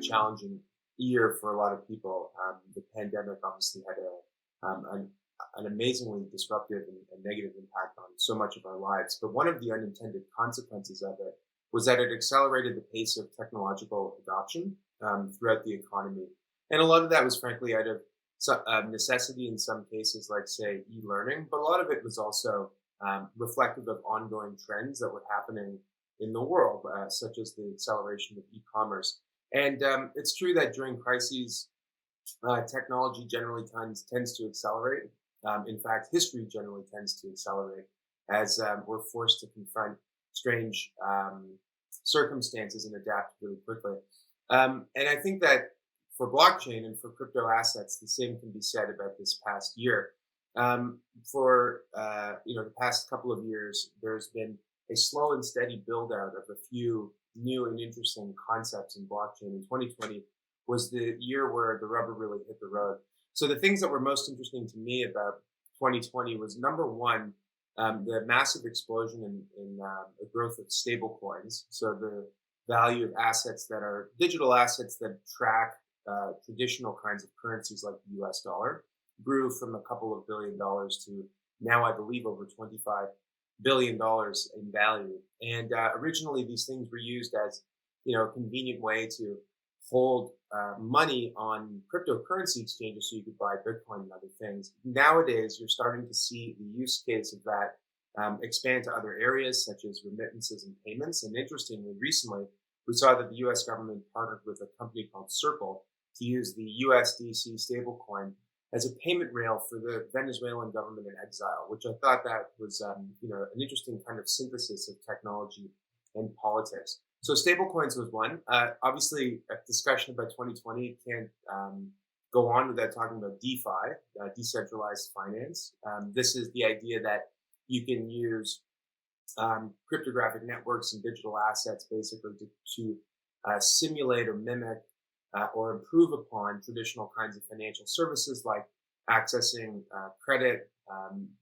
challenging year for a lot of people. The pandemic obviously had an amazingly disruptive and negative impact on so much of our lives. But one of the unintended consequences of it was that it accelerated the pace of technological adoption throughout the economy. And a lot of that was frankly out of necessity in some cases, like say e-learning, but a lot of it was also reflective of ongoing trends that were happening in the world, such as the acceleration of e-commerce. And it's true that during crises, technology generally tends to accelerate. In fact, history generally tends to accelerate as we're forced to confront strange circumstances and adapt really quickly. And I think that for blockchain and for crypto assets, the same can be said about this past year. For the past couple of years, there's been a slow and steady build out of a few new and interesting concepts in blockchain. In 2020 was the year where the rubber really hit the road. So the things that were most interesting to me about 2020 was number one, the massive explosion in the growth of stablecoins. So the value of assets that are digital assets that track traditional kinds of currencies like the US dollar grew from a couple of $billions to now, I believe, over $25 billion in value. And originally, these things were used as a convenient way to hold money on cryptocurrency exchanges so you could buy Bitcoin and other things. Nowadays, you're starting to see the use case of that expand to other areas such as remittances and payments. And interestingly, recently, we saw that the US government partnered with a company called Circle to use the USDC stablecoin as a payment rail for the Venezuelan government in exile, which I thought that was an interesting kind of synthesis of technology and politics. So stablecoins was one. Obviously, a discussion about 2020 can't go on without talking about DeFi, decentralized finance. This is the idea that you can use cryptographic networks and digital assets basically to simulate or mimic or improve upon traditional kinds of financial services like accessing credit,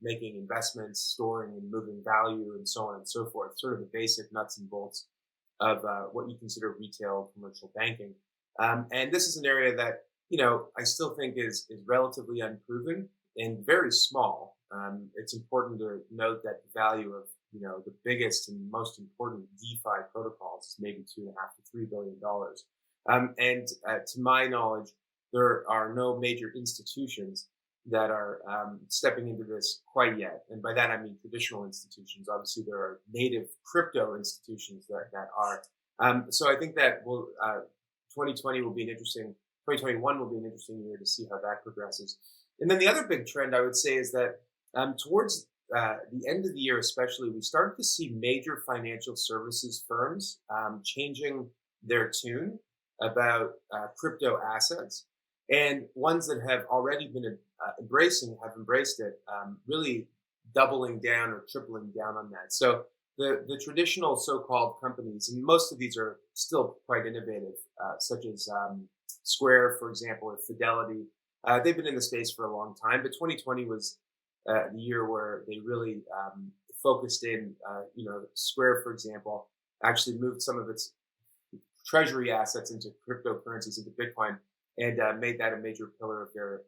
making investments, storing and moving value, and so on and so forth, sort of the basic nuts and bolts of what you consider retail commercial banking. And this is an area that, I still think is relatively unproven and very small. It's important to note that the value of, the biggest and most important DeFi protocols is maybe $2.5 to $3 billion. And to my knowledge, there are no major institutions that are stepping into this quite yet. And by that, I mean traditional institutions. Obviously, there are native crypto institutions that are. So I think that 2020 will be 2021 will be an interesting year to see how that progresses. And then the other big trend I would say is that towards the end of the year, especially, we started to see major financial services firms changing their tune about crypto assets, and ones that have already been have embraced it, really doubling down or tripling down on that. So the traditional so-called companies, and most of these are still quite innovative, such as Square, for example, or Fidelity. They've been in the space for a long time, but 2020 was the year where they really focused in. Square, for example, actually moved some of its treasury assets into cryptocurrencies, into Bitcoin, and made that a major pillar of their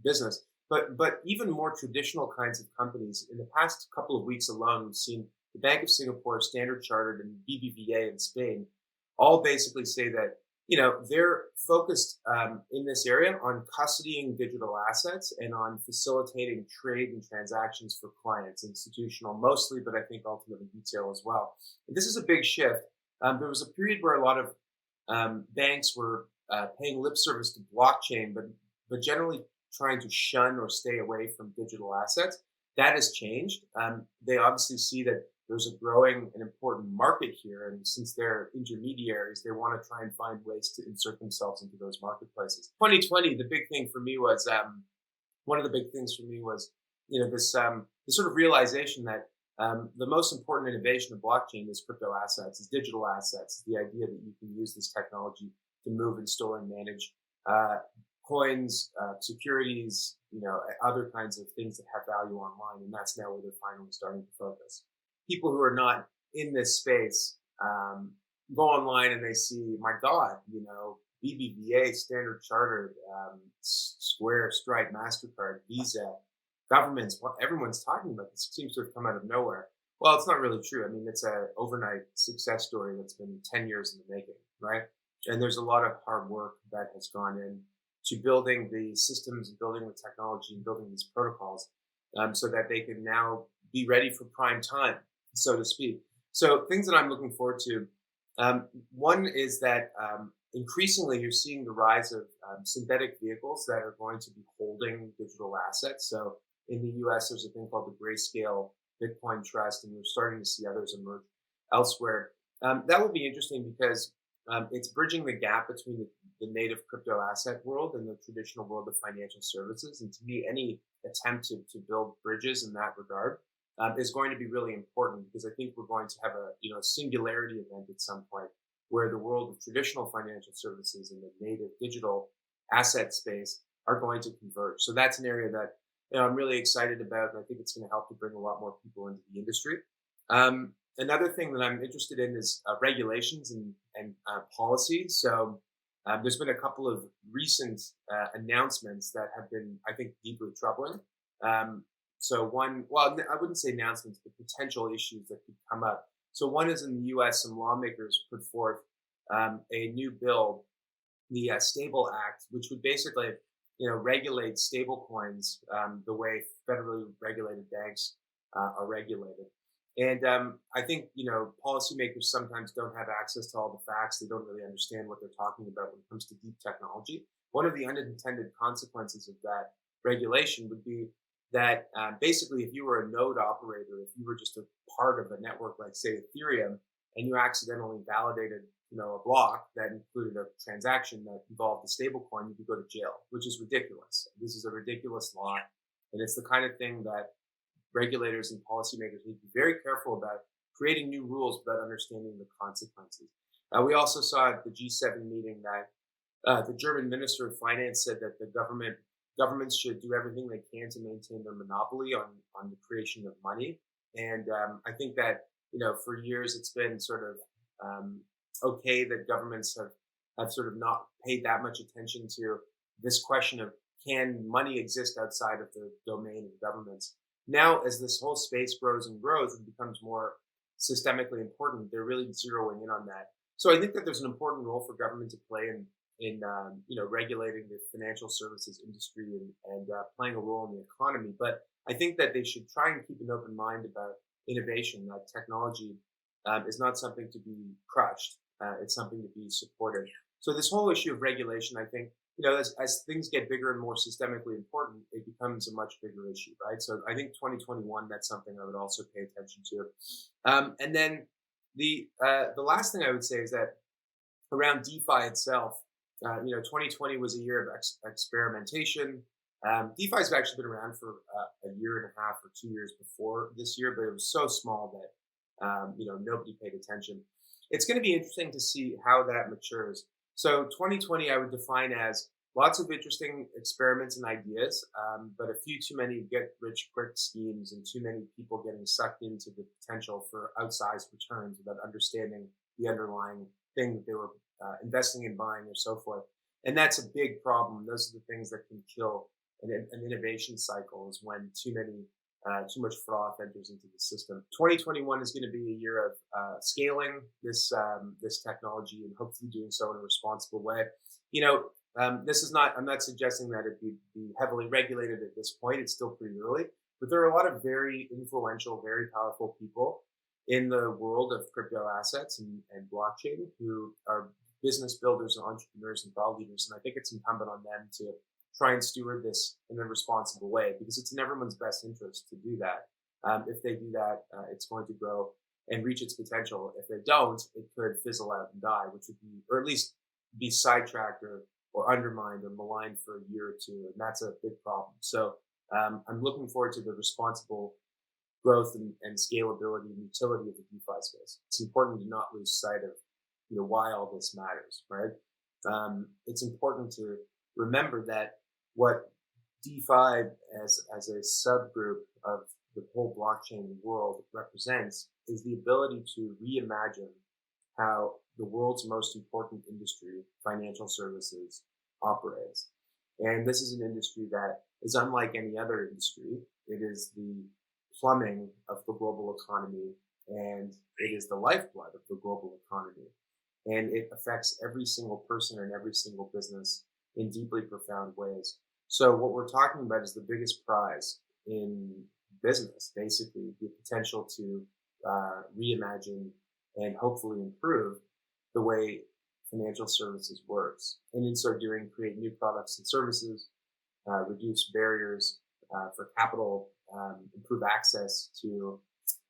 business. But even more traditional kinds of companies, in the past couple of weeks alone, we've seen the Bank of Singapore, Standard Chartered, and BBVA in Spain all basically say that they're focused in this area on custodying digital assets and on facilitating trade and transactions for clients, institutional mostly, but I think ultimately retail as well. And this is a big shift. There was a period where a lot of banks were paying lip service to blockchain, but generally trying to shun or stay away from digital assets. That has changed. They obviously see that there's a growing and important market here, and since they're intermediaries, they want to try and find ways to insert themselves into those marketplaces. 2020, the big thing for me was one of the big things for me was this sort of realization that the most important innovation of blockchain is crypto assets, is digital assets, the idea that you can use this technology to move and store and manage coins, securities, other kinds of things that have value online. And that's now where they're finally starting to focus. People who are not in this space go online and they see, my God, BBVA, Standard Chartered, Square, Stripe, MasterCard, Visa, governments, everyone's talking about this. It seems to have come out of nowhere. Well, it's not really true. I mean, it's a overnight success story that's been 10 years in the making, right? And there's a lot of hard work that has gone in to building the systems and building the technology and building these protocols so that they can now be ready for prime time, so to speak. So things that I'm looking forward to, one is that increasingly you're seeing the rise of synthetic vehicles that are going to be holding digital assets. So in the US, there's a thing called the Grayscale Bitcoin Trust, and we're starting to see others emerge elsewhere. That will be interesting because it's bridging the gap between the native crypto asset world and the traditional world of financial services. And to me, any attempt to build bridges in that regard is going to be really important, because I think we're going to have a singularity event at some point where the world of traditional financial services and the native digital asset space are going to converge. So that's an area that I'm really excited about, and I think it's going to help to bring a lot more people into the industry. Another thing that I'm interested in is regulations and policy. So there's been a couple of recent announcements that have been, I think, deeply troubling. So one, well, I wouldn't say announcements, but potential issues that could come up. So one is in the U.S., some lawmakers put forth a new bill, the Stable Act, which would basically, regulate stablecoins the way federally regulated banks are regulated. And I think, policymakers sometimes don't have access to all the facts. They don't really understand what they're talking about when it comes to deep technology. One of the unintended consequences of that regulation would be that basically, if you were a node operator, if you were just a part of a network like, say, Ethereum, and you accidentally validated, a block that included a transaction that involved a stablecoin, you could go to jail, which is ridiculous. This is a ridiculous law, and it's the kind of thing that regulators and policymakers need to be very careful about, creating new rules without understanding the consequences. We also saw at the G7 meeting that the German Minister of Finance said that the governments should do everything they can to maintain their monopoly on the creation of money. And I think that, for years it's been sort of okay that governments have sort of not paid that much attention to this question of, can money exist outside of the domain of governments? Now, as this whole space grows and grows and becomes more systemically important, they're really zeroing in on that. So I think that there's an important role for government to play in regulating the financial services industry and playing a role in the economy. But I think that they should try and keep an open mind about innovation. That technology is not something to be crushed. It's something to be supported. So this whole issue of regulation, I think, as things get bigger and more systemically important, it becomes a much bigger issue, right? So I think 2021, that's something I would also pay attention to. And then the last thing I would say is that around DeFi itself, 2020 was a year of experimentation. DeFi has actually been around for a year and a half or 2 years before this year, but it was so small that nobody paid attention. It's going to be interesting to see how that matures. So 2020, I would define as lots of interesting experiments and ideas, but a few too many get-rich-quick schemes and too many people getting sucked into the potential for outsized returns without understanding the underlying thing that they were investing in, buying, or so forth. And that's a big problem. Those are the things that can kill an innovation cycle, is when too much froth enters into the system. 2021 is going to be a year of scaling this technology and hopefully doing so in a responsible way. I'm not suggesting that it be heavily regulated at this point. It's still pretty early, but there are a lot of very influential, very powerful people in the world of crypto assets and blockchain who are business builders and entrepreneurs and thought leaders. And I think it's incumbent on them to try and steward this in a responsible way, because it's in everyone's best interest to do that. If they do that, it's going to grow and reach its potential. If they don't, it could fizzle out and die, which would be, or at least be sidetracked or undermined or maligned for a year or two. And that's a big problem. So I'm looking forward to the responsible growth and scalability and utility of the DeFi space. It's important to not lose sight of why all this matters, right? It's important to remember that what DeFi as a subgroup of the whole blockchain world represents is the ability to reimagine how the world's most important industry, financial services, operates. And this is an industry that is unlike any other industry. It is the plumbing of the global economy, and it is the lifeblood of the global economy. And it affects every single person and every single business in deeply profound ways. So what we're talking about is the biggest prize in business, basically the potential to reimagine and hopefully improve the way financial services works. And in so doing, create new products and services, reduce barriers for capital, improve access to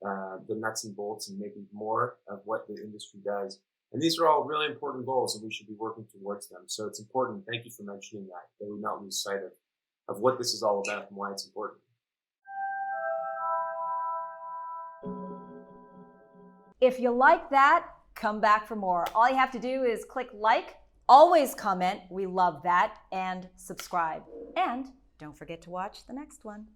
the nuts and bolts and making more of what the industry does. And these are all really important goals, and we should be working towards them. So it's important. Thank you for mentioning that we not lose sight of what this is all about and why it's important. If you like that, come back for more. All you have to do is click like, always comment, we love that, and subscribe. And don't forget to watch the next one.